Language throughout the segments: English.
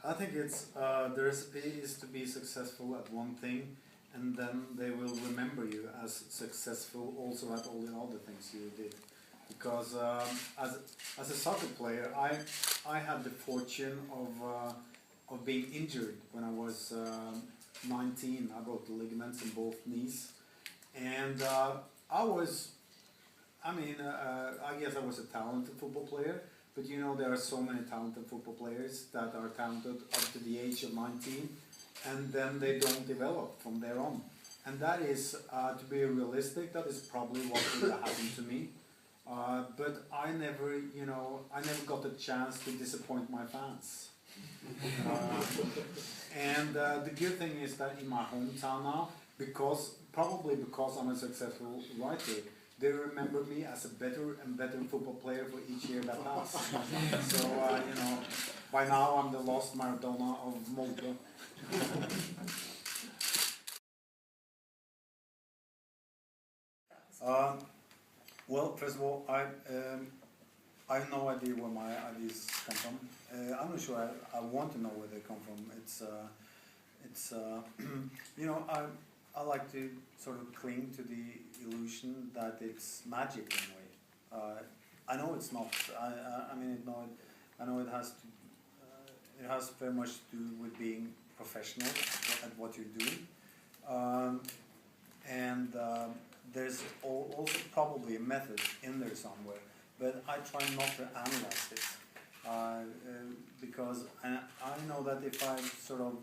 I think it's the recipe is to be successful at one thing, and then they will remember you as successful also at all the other things you did. Because as a soccer player, I had the fortune of being injured when I was 19. I broke the ligaments in both knees, and I guess I was a talented football player. But you know, there are so many talented football players that are talented up to the age of 19, and then they don't develop from there on. And that is, to be realistic, that is probably what would have happened to me. But I never got the chance to disappoint my fans. And the good thing is that in my hometown now, probably because I'm a successful writer, they remember me as a better and better football player for each year that passed. So, by now I'm the lost Maradona of Molde. Well, first of all, I have no idea where my ideas come from. I'm not sure I want to know where they come from. I like to sort of cling to the illusion that it's magic in a way. I know it's not. I know it has very much to do with being professional at what you're doing, and there's also probably a method in there somewhere. But I try not to analyze it because I know that if I sort of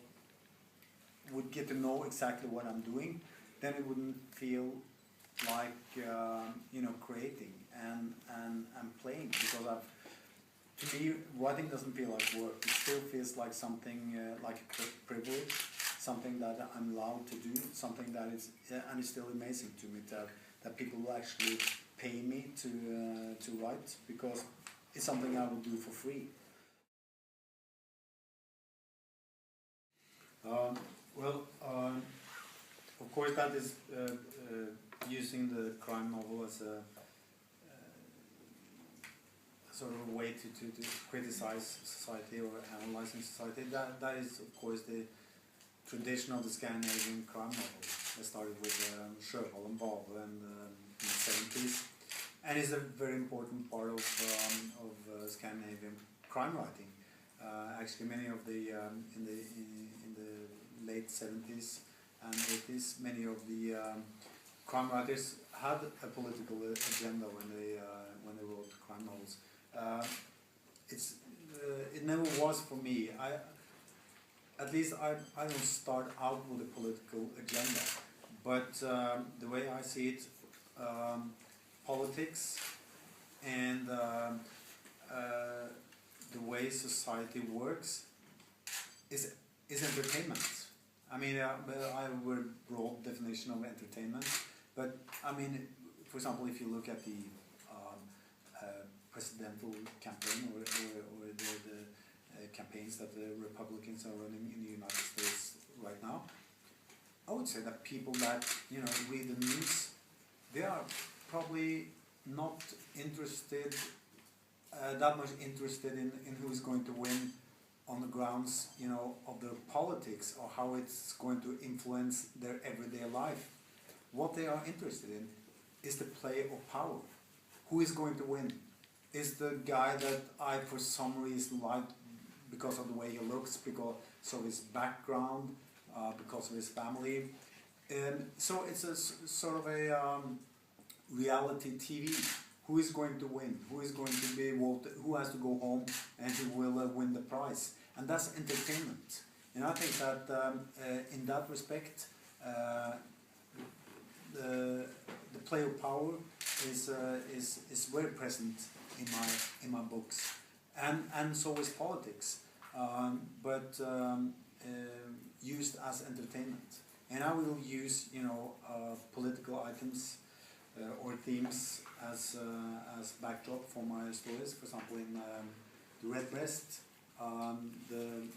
would get to know exactly what I'm doing, then it wouldn't feel like creating and playing, because to me writing doesn't feel like work. It still feels like something like a privilege, something that I'm allowed to do, something that is and it's still amazing to me that people will actually pay me to write, because it's something I would do for free. Of course, that is using the crime novel as a sort of a way to criticize society or analyzing society. That is, of course, the tradition of the Scandinavian crime novel. It started with Sjöwall and Wahlöö in the 70s, and is a very important part of Scandinavian crime writing. Actually, many of the in the late 70s and 80s, many of the crime writers had a political agenda when they wrote crime novels. It never was for me. At least I don't start out with a political agenda, but the way I see it, politics and the way society works is entertainment. I mean, I have a very broad definition of entertainment, but I mean, for example, if you look at the presidential campaign or the campaigns that the Republicans are running in the United States right now, I would say that people that read the news, they are probably not interested that much interested in who's going to win on the grounds of the politics or how it's going to influence their everyday life. What they are interested in is the play of power. Who is going to win? Is the guy that I for some reason like because of the way he looks, because of his background, because of his family. So it's a sort of a reality TV. Who is going to win? Who is going to be voted? Who has to go home and who will win the prize? And that's entertainment. And I think that in that respect, the play of power is very present in my books, and so is politics, but used as entertainment. And I will use political items or themes as backdrop for my stories. For example, in The Red Breast, the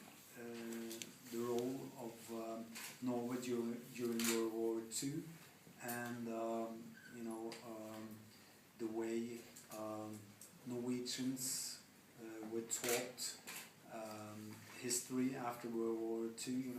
role of Norway during World War II, and the way Norwegians were taught history after World War II,